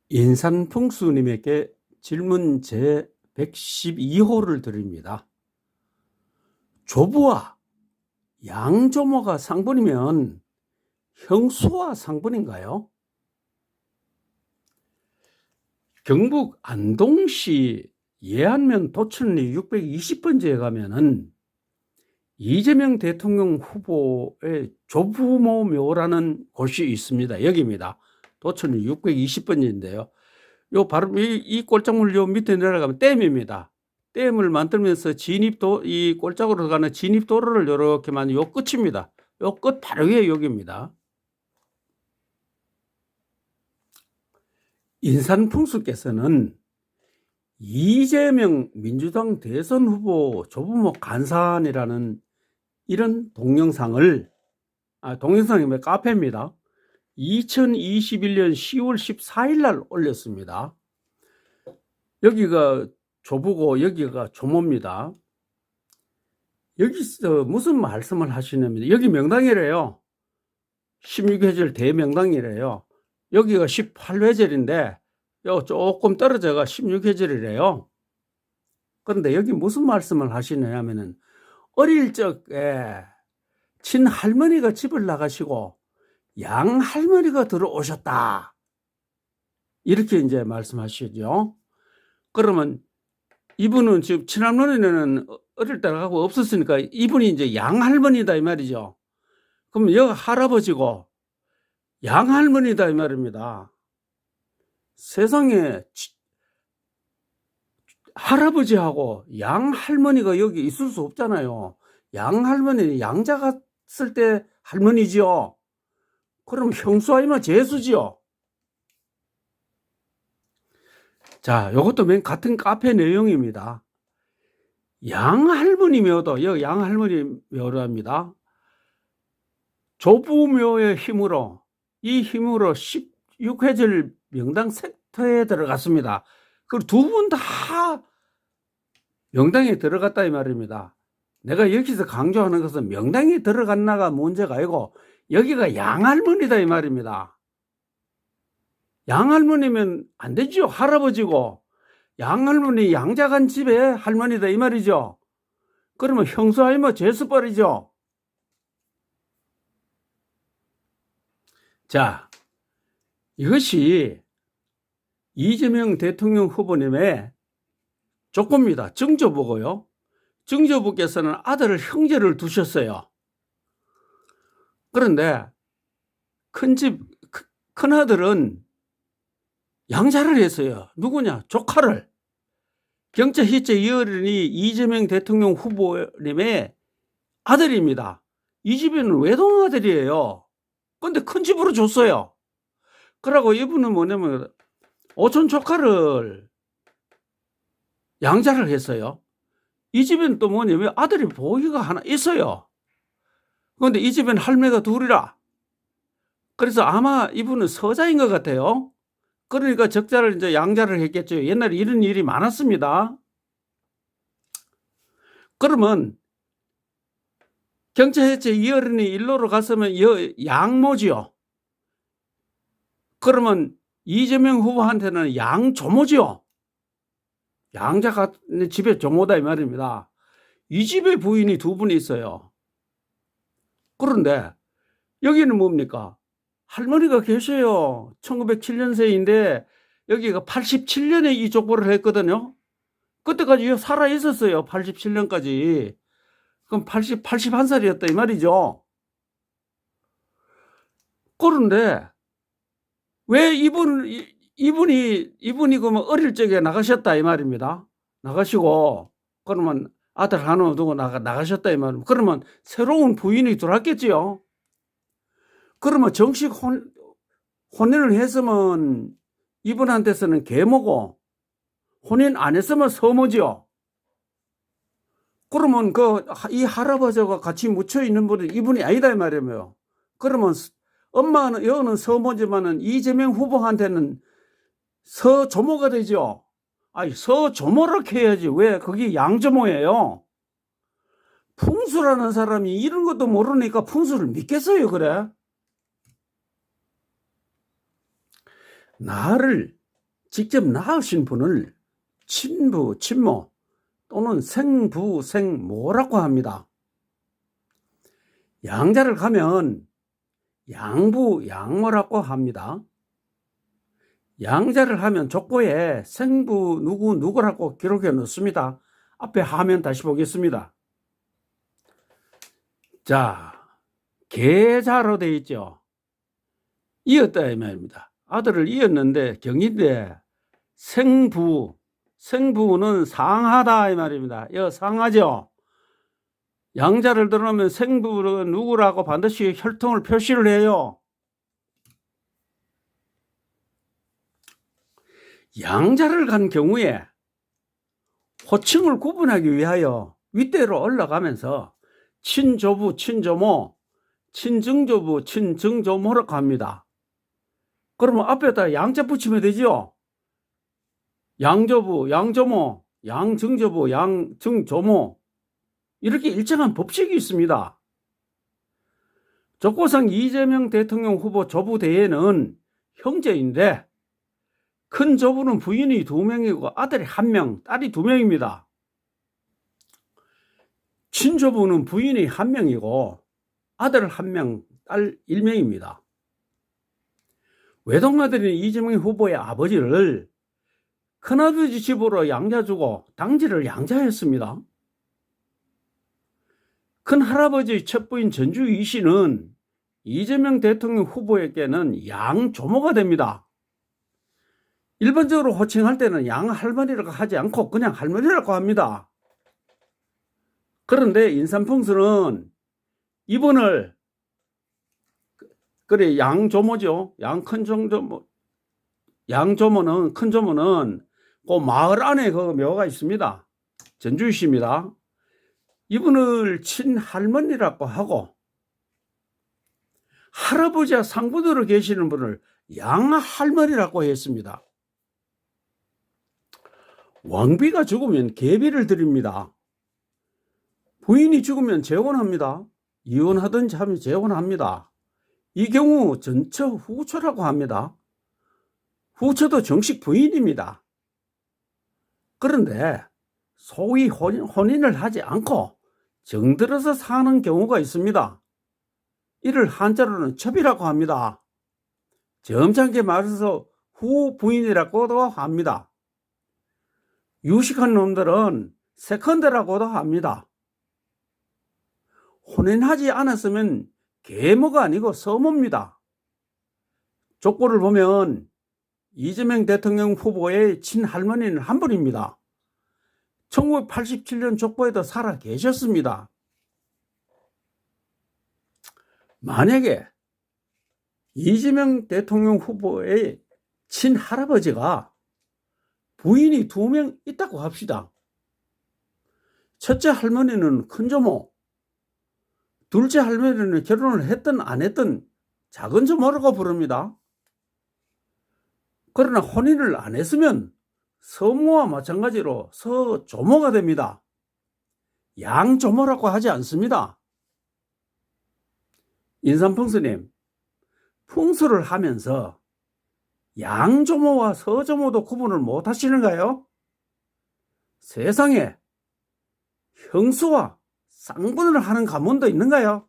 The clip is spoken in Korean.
인산풍수님에게 질문 제 112호를 드립니다. 조부와 양조모가 상분이면 형수와 상분인가요? 경북 안동시 예안면 도천리 620번지에 가면은 이재명 대통령 후보의 조부모 묘라는 곳이 있습니다. 여기입니다. 도천리 620번지인데요. 요 바로 이 꼴짝물 요 밑에 내려가면 댐입니다. 댐을 만들면서 이 꼴짝으로 가는 진입도로를 요렇게만 요 끝입니다. 요 끝 바로 위에 여기입니다. 인산풍수께서는 이재명 민주당 대선 후보 조부모 간산이라는 이런 동영상을 동영상이 카페입니다. 2021년 10월 14일 날 올렸습니다. 여기가 조부고 여기가 조모입니다. 여기서 무슨 말씀을 하시냐면 여기 명당이래요. 16회절 대명당이래요. 여기가 18회절인데 조금 떨어져가 16회절이래요. 그런데 여기 무슨 말씀을 하시냐면은 어릴 적에 친할머니가 집을 나가시고 양할머니가 들어오셨다. 이렇게 이제 말씀하시죠. 그러면 이분은 지금 친할머니는 어릴 때 나가고 없었으니까 이분이 이제 양할머니다 이 말이죠. 그럼 여기 할아버지고 양할머니다 이 말입니다. 세상에 할아버지하고 양할머니가 여기 있을 수 없잖아요. 양할머니는 양자 갔을 때 할머니지요. 그럼 형수 아니면 제수지요. 자, 이것도 맨 같은 카페 내용입니다. 양할머니 묘도 여기 양할머니 묘랍니다. 조부묘의 힘으로 이 힘으로 16회절 명당 섹터에 들어갔습니다. 그리고 두 분 다 명당에 들어갔다 이 말입니다. 내가 여기서 강조하는 것은 명당에 들어갔나가 문제가 아니고 여기가 양할머니다 이 말입니다. 양할머니면 안 되죠. 할아버지고 양할머니 양자간 집에 할머니다 이 말이죠. 그러면 형수 아니면 제수벌이죠. 자, 이것이 이재명 대통령 후보님의 조건입니다. 증조부고요. 증조부께서는 아들을 형제를 두셨어요. 그런데 큰아들은 양자를 했어요. 누구냐? 조카를. 경자 희째 이어른이 이재명 대통령 후보님의 아들입니다. 이 집에는 외동아들이에요. 근데 큰 집으로 줬어요. 그러고 이분은 뭐냐면 오촌 조카를 양자를 했어요. 이 집에는 또 뭐냐면 아들이 보기가 하나 있어요. 그런데 이 집에는 할매가 둘이라. 그래서 아마 이분은 서자인 것 같아요. 그러니까 적자를 이제 양자를 했겠죠. 옛날에 이런 일이 많았습니다. 그러면 경차해체 이어른이 일로로 갔으면 양모지요. 그러면 이재명 후보한테는 양조모지요. 양자가 집에 조모다 이 말입니다. 이 집에 부인이 두 분이 있어요. 그런데 여기는 뭡니까? 할머니가 계셔요. 1907년생인데 여기가 87년에 이 족보를 했거든요. 그때까지 살아 있었어요. 87년까지. 그럼 81살이었다 이 말이죠. 그런데 왜 이분이 그러면 어릴 적에 나가셨다 이 말입니다. 나가시고 그러면 아들 하나 두고 나가셨다 이 말입니다. 그러면 새로운 부인이 들어왔겠지요. 그러면 정식 혼인을 했으면 이분한테서는 계모고 혼인 안 했으면 서모지요. 그러면 이 할아버지가 같이 묻혀 있는 분은 이분이 아니다 이 말이에요. 그러면 엄마는 여는 서모지만은 이재명 후보한테는 서조모가 되죠. 아니 서조모를 해야지 왜 그게 양조모예요. 풍수라는 사람이 이런 것도 모르니까 풍수를 믿겠어요. 그래? 나를 직접 낳으신 분을 친부, 친모 또는 생부, 생모라고 합니다. 양자를 가면 양부, 양모라고 합니다. 양자를 하면 족보에 생부 누구라고 기록해 놓습니다. 앞에 화면 다시 보겠습니다. 자, 계자로 되어 있죠. 이었다 이 말입니다. 아들을 이었는데 경인데 생부는 상하다 이 말입니다. 상하죠. 양자를 들어오면 생부는 누구라고 반드시 혈통을 표시를 해요. 양자를 간 경우에 호칭을 구분하기 위하여 윗대로 올라가면서 친조부, 친조모, 친증조부, 친증조모라고 합니다. 그러면 앞에다 양자 붙이면 되죠. 양조부, 양조모, 양증조부, 양증조모 이렇게 일정한 법칙이 있습니다. 족보상 이재명 대통령 후보 조부 대에는 형제인데 큰 조부는 부인이 2명이고 아들이 1명, 딸이 2명입니다. 친조부는 부인이 1명이고 아들 1명, 딸 1명입니다. 외동아들인 이재명 후보의 아버지를 큰아버지 집으로 양자주고 당지를 양자했습니다. 큰할아버지 첫부인 전주희 씨는 이재명 대통령 후보에게는 양조모가 됩니다. 일반적으로 호칭할 때는 양할머니라고 하지 않고 그냥 할머니라고 합니다. 그런데 인삼풍수는 이분을 그래 양조모죠. 양조모는 큰조모는 그 마을 안에 그 묘가 있습니다. 전주희 씨입니다. 이분을 친할머니라고 하고 할아버지와 상부들어 계시는 분을 양할머니라고 했습니다. 왕비가 죽으면 계비를 드립니다. 부인이 죽으면 재혼합니다. 이혼하든지 하면 재혼합니다. 이 경우 전처 후처라고 합니다. 후처도 정식 부인입니다. 그런데 소위 혼인을 하지 않고 정들어서 사는 경우가 있습니다. 이를 한자로는 첩이라고 합니다. 점잖게 말해서 후부인이라고도 합니다. 유식한 놈들은 세컨드라고도 합니다. 혼인하지 않았으면 계모가 아니고 서모입니다. 족보를 보면 이재명 대통령 후보의 친할머니는 한 분입니다. 1987년 족보에도 살아 계셨습니다. 만약에 이재명 대통령 후보의 친할아버지가 부인이 2명 있다고 합시다. 첫째 할머니는 큰조모, 둘째 할머니는 결혼을 했든 안 했든 작은조모라고 부릅니다. 그러나 혼인을 안 했으면 서모와 마찬가지로 서조모가 됩니다. 양조모라고 하지 않습니다. 인삼풍수님, 풍수를 하면서 양조모와 서조모도 구분을 못 하시는가요? 세상에 형수와 쌍분을 하는 가문도 있는가요?